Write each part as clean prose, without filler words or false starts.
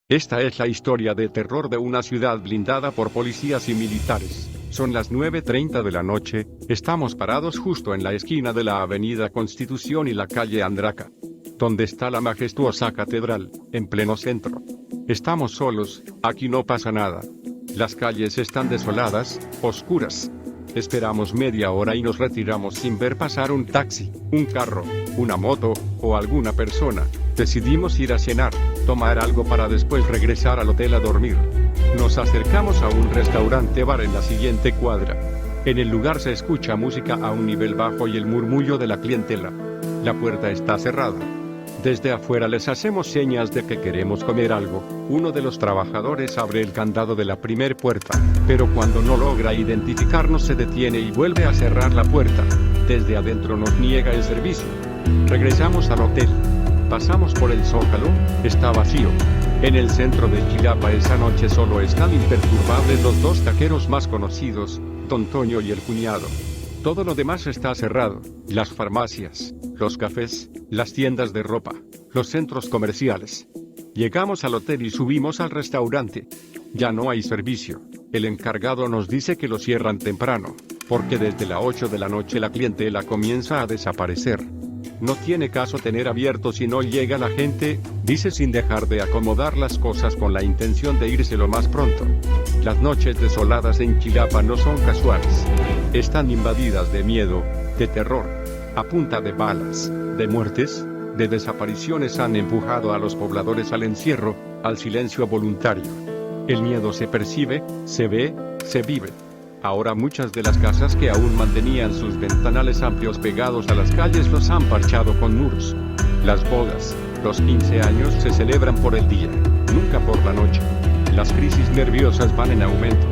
Esta es la historia de terror de una ciudad blindada por policías y militares. Son las 9:30 de la noche, estamos parados justo en la esquina de la avenida Constitución y la calle Andraka, donde está la majestuosa catedral, en pleno centro. Estamos solos, aquí no pasa nada. Las calles están desoladas, oscuras. Esperamos media hora y nos retiramos sin ver pasar un taxi, un carro, una moto, o alguna persona. Decidimos ir a cenar, tomar algo para después regresar al hotel a dormir. Nos acercamos a un restaurante bar en la siguiente cuadra. En el lugar se escucha música a un nivel bajo y el murmullo de la clientela. La puerta está cerrada. Desde afuera les hacemos señas de que queremos comer algo. Uno de los trabajadores abre el candado de la primer puerta, pero cuando no logra identificarnos se detiene y vuelve a cerrar la puerta. Desde adentro nos niega el servicio. Regresamos al hotel. Pasamos por el Zócalo, está vacío. En el centro de Chilapa esa noche solo están imperturbables los dos taqueros más conocidos, Don Toño y el cuñado. Todo lo demás está cerrado, las farmacias, los cafés, las tiendas de ropa, los centros comerciales. Llegamos al hotel y subimos al restaurante. Ya no hay servicio. El encargado nos dice que lo cierran temprano, porque desde las 8 de la noche la clientela comienza a desaparecer. No tiene caso tener abierto si no llega la gente, dice sin dejar de acomodar las cosas con la intención de irse lo más pronto. Las noches desoladas en Chilapa no son casuales. Están invadidas de miedo, de terror, a punta de balas, de muertes, de desapariciones han empujado a los pobladores al encierro, al silencio voluntario. El miedo se percibe, se ve, se vive. Ahora muchas de las casas que aún mantenían sus ventanales amplios pegados a las calles los han parchado con muros. Las bodas, los 15 años se celebran por el día, nunca por la noche. Las crisis nerviosas van en aumento.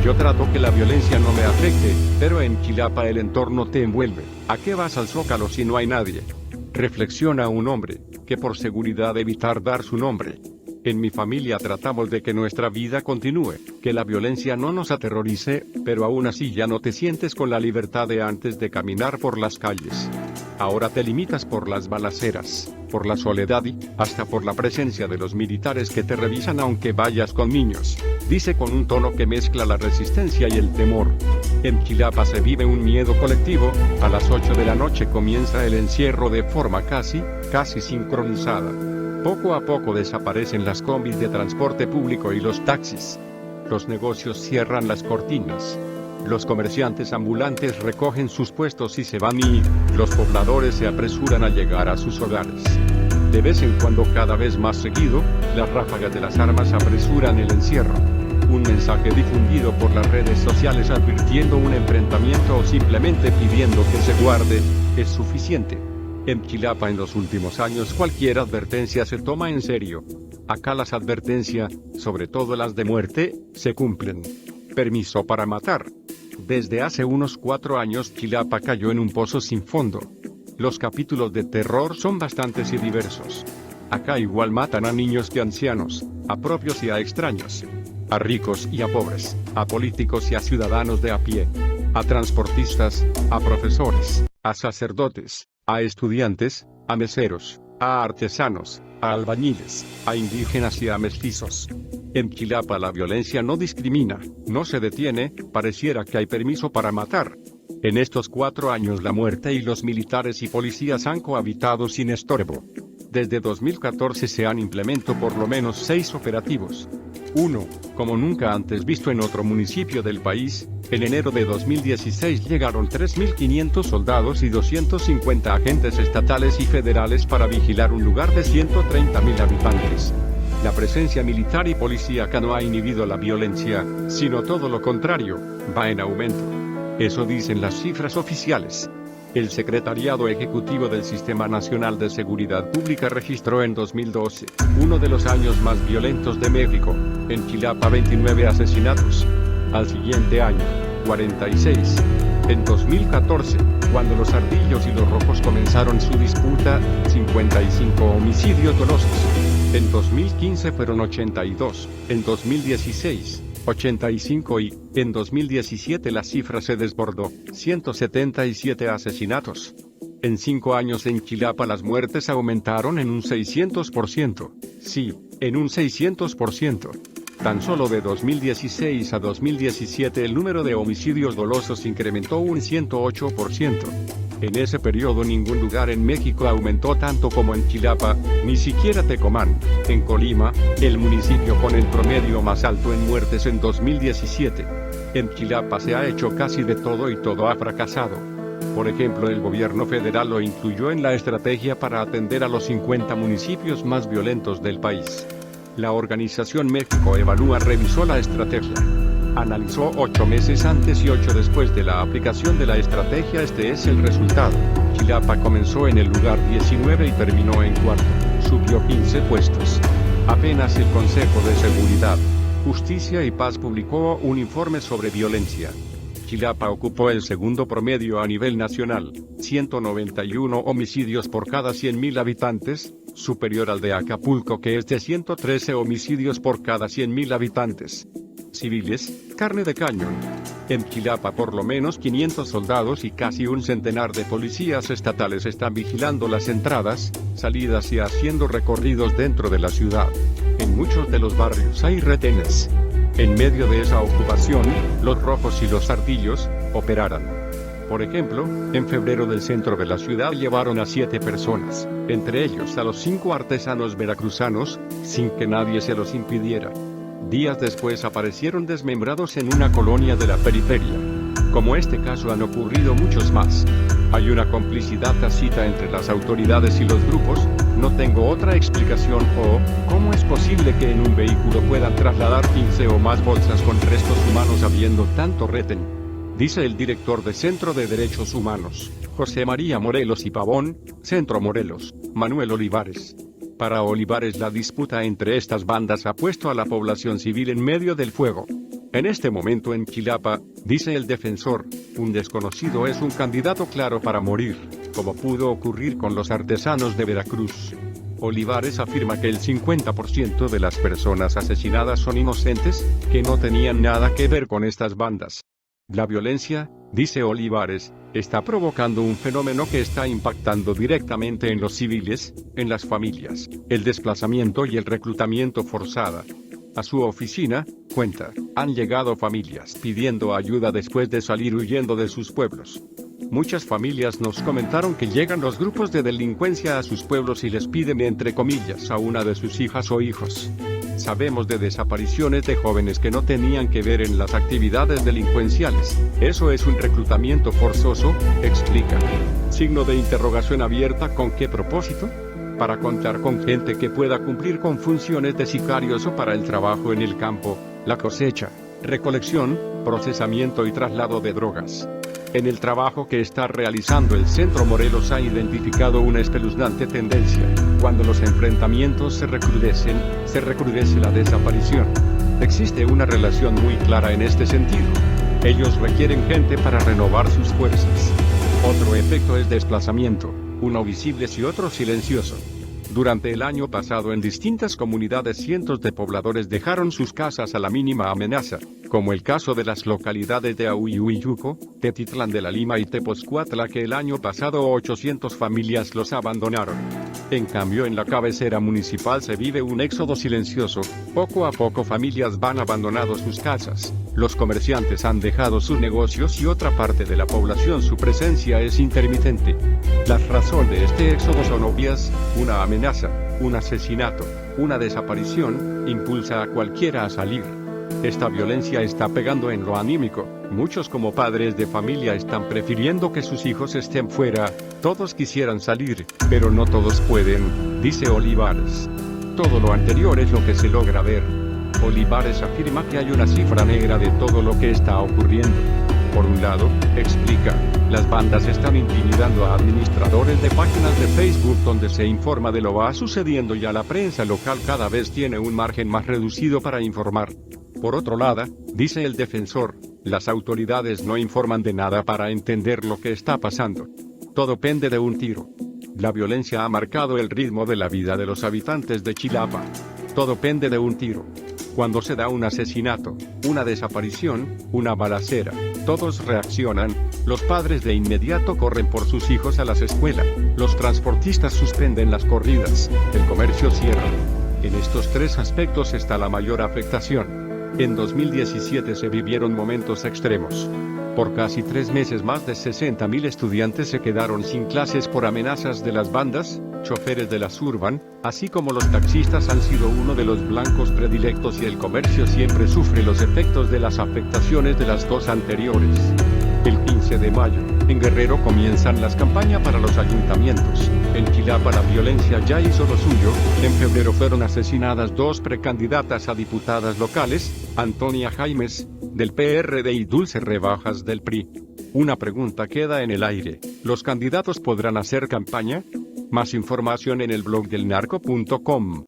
Yo trato que la violencia no me afecte, pero en Chilapa el entorno te envuelve. ¿A qué vas al Zócalo si no hay nadie? Reflexiona un hombre, que por seguridad evitar dar su nombre. En mi familia tratamos de que nuestra vida continúe, que la violencia no nos aterrorice, pero aún así ya no te sientes con la libertad de antes de caminar por las calles. Ahora te limitas por las balaceras, por la soledad y, hasta por la presencia de los militares que te revisan aunque vayas con niños, dice con un tono que mezcla la resistencia y el temor. En Chilapa se vive un miedo colectivo, a las 8 de la noche comienza el encierro de forma casi sincronizada. Poco a poco desaparecen las combis de transporte público y los taxis. Los negocios cierran las cortinas. Los comerciantes ambulantes recogen sus puestos y se van y los pobladores se apresuran a llegar a sus hogares. De vez en cuando, cada vez más seguido, las ráfagas de las armas apresuran el encierro. Un mensaje difundido por las redes sociales advirtiendo un enfrentamiento o simplemente pidiendo que se guarde, es suficiente. En Chilapa en los últimos años cualquier advertencia se toma en serio. Acá las advertencias, sobre todo las de muerte, se cumplen. Permiso para matar. Desde hace unos 4 años Chilapa cayó en un pozo sin fondo. Los capítulos de terror son bastantes y diversos. Acá igual matan a niños que a ancianos, a propios y a extraños, a ricos y a pobres, a políticos y a ciudadanos de a pie, a transportistas, a profesores, a sacerdotes, a estudiantes, a meseros, a artesanos, a albañiles, a indígenas y a mestizos. En Chilapa la violencia no discrimina, no se detiene, pareciera que hay permiso para matar. En estos 4 años la muerte y los militares y policías han cohabitado sin estorbo. Desde 2014 se han implementado por lo menos 6 operativos. 1, como nunca antes visto en otro municipio del país, en enero de 2016 llegaron 3.500 soldados y 250 agentes estatales y federales para vigilar un lugar de 130.000 habitantes. La presencia militar y policíaca no ha inhibido la violencia, sino todo lo contrario, va en aumento. Eso dicen las cifras oficiales. El Secretariado Ejecutivo del Sistema Nacional de Seguridad Pública registró en 2012, uno de los años más violentos de México, en Chilapa 29 asesinatos. Al siguiente año, 46. En 2014, cuando los ardillos y los rojos comenzaron su disputa, 55 homicidios dolosos. En 2015 fueron 82, en 2016, 85 y, en 2017 la cifra se desbordó, 177 asesinatos. En 5 años en Chilapa las muertes aumentaron en un 600%. Sí, en un 600%. Tan solo de 2016 a 2017 el número de homicidios dolosos incrementó un 108%. En ese periodo ningún lugar en México aumentó tanto como en Chilapa, ni siquiera Tecomán, en Colima, el municipio con el promedio más alto en muertes en 2017. En Chilapa se ha hecho casi de todo y todo ha fracasado. Por ejemplo, el gobierno federal lo incluyó en la estrategia para atender a los 50 municipios más violentos del país. La organización México Evalúa revisó la estrategia. Analizó 8 meses antes y 8 después de la aplicación de la estrategia. Este es el resultado. Chilapa comenzó en el lugar 19 y terminó en cuarto. Subió 15 puestos. Apenas el Consejo de Seguridad, Justicia y Paz publicó un informe sobre violencia. Chilapa ocupó el segundo promedio a nivel nacional, 191 homicidios por cada 100.000 habitantes, superior al de Acapulco que es de 113 homicidios por cada 100.000 habitantes. Civiles, carne de cañón. En Chilapa por lo menos 500 soldados y casi un centenar de policías estatales están vigilando las entradas, salidas y haciendo recorridos dentro de la ciudad. En muchos de los barrios hay retenes. En medio de esa ocupación, los rojos y los ardillos operaran. Por ejemplo, en febrero del centro de la ciudad llevaron a 7 personas, entre ellos a los 5 artesanos veracruzanos, sin que nadie se los impidiera. Días después aparecieron desmembrados en una colonia de la periferia. Como este caso han ocurrido muchos más. Hay una complicidad tácita entre las autoridades y los grupos. No tengo otra explicación. ¿Cómo es posible que en un vehículo puedan trasladar 15 o más bolsas con restos humanos habiendo tanto retén? Dice el director de Centro de Derechos Humanos, José María Morelos y Pavón, Centro Morelos, Manuel Olivares. Para Olivares la disputa entre estas bandas ha puesto a la población civil en medio del fuego. En este momento en Chilapa, dice el defensor, un desconocido es un candidato claro para morir, como pudo ocurrir con los artesanos de Veracruz. Olivares afirma que el 50% de las personas asesinadas son inocentes, que no tenían nada que ver con estas bandas. La violencia, dice Olivares, está provocando un fenómeno que está impactando directamente en los civiles, en las familias, el desplazamiento y el reclutamiento forzada. A su oficina, cuenta, han llegado familias pidiendo ayuda después de salir huyendo de sus pueblos. Muchas familias nos comentaron que llegan los grupos de delincuencia a sus pueblos y les piden entre comillas a una de sus hijas o hijos. Sabemos de desapariciones de jóvenes que no tenían que ver en las actividades delincuenciales. Eso es un reclutamiento forzoso, explica. Signo de interrogación abierta. ¿Con qué propósito? Para contar con gente que pueda cumplir con funciones de sicarios o para el trabajo en el campo, la cosecha, recolección, procesamiento y traslado de drogas. En el trabajo que está realizando el Centro Morelos ha identificado una espeluznante tendencia. Cuando los enfrentamientos se recrudece la desaparición. Existe una relación muy clara en este sentido. Ellos requieren gente para renovar sus fuerzas. Otro efecto es desplazamiento, uno visible y otro silencioso. Durante el año pasado en distintas comunidades cientos de pobladores dejaron sus casas a la mínima amenaza, como el caso de las localidades de Ahuihuiyuco, Tetitlán de la Lima y Tepozcuatla que el año pasado 800 familias los abandonaron. En cambio en la cabecera municipal se vive un éxodo silencioso, poco a poco familias van abandonando sus casas, los comerciantes han dejado sus negocios y otra parte de la población su presencia es intermitente. Las razones de este éxodo son obvias, una amenaza, un asesinato, una desaparición, impulsa a cualquiera a salir. Esta violencia está pegando en lo anímico, muchos como padres de familia están prefiriendo que sus hijos estén fuera, todos quisieran salir, pero no todos pueden, dice Olivares. Todo lo anterior es lo que se logra ver. Olivares afirma que hay una cifra negra de todo lo que está ocurriendo. Por un lado, explica, las bandas están intimidando a administradores de páginas de Facebook donde se informa de lo que va sucediendo y a la prensa local cada vez tiene un margen más reducido para informar. Por otro lado, dice el defensor, las autoridades no informan de nada para entender lo que está pasando. Todo pende de un tiro. La violencia ha marcado el ritmo de la vida de los habitantes de Chilapa. Todo pende de un tiro. Cuando se da un asesinato, una desaparición, una balacera, todos reaccionan, Los padres de inmediato corren por sus hijos a las escuelas, los transportistas suspenden las corridas, el comercio cierra. En estos tres aspectos está la mayor afectación. En 2017 se vivieron momentos extremos. Por casi 3 meses más de 60.000 estudiantes se quedaron sin clases por amenazas de las bandas, choferes de la Surban, así como los taxistas han sido uno de los blancos predilectos y el comercio siempre sufre los efectos de las afectaciones de las dos anteriores. El 15 de mayo, en Guerrero comienzan las campañas para los ayuntamientos. En Chilapa la violencia ya hizo lo suyo. En febrero fueron asesinadas 2 precandidatas a diputadas locales, Antonia Jaimes, del PRD y Dulce Rebajas del PRI. Una pregunta queda en el aire: ¿los candidatos podrán hacer campaña? Más información en el blog del narco.com.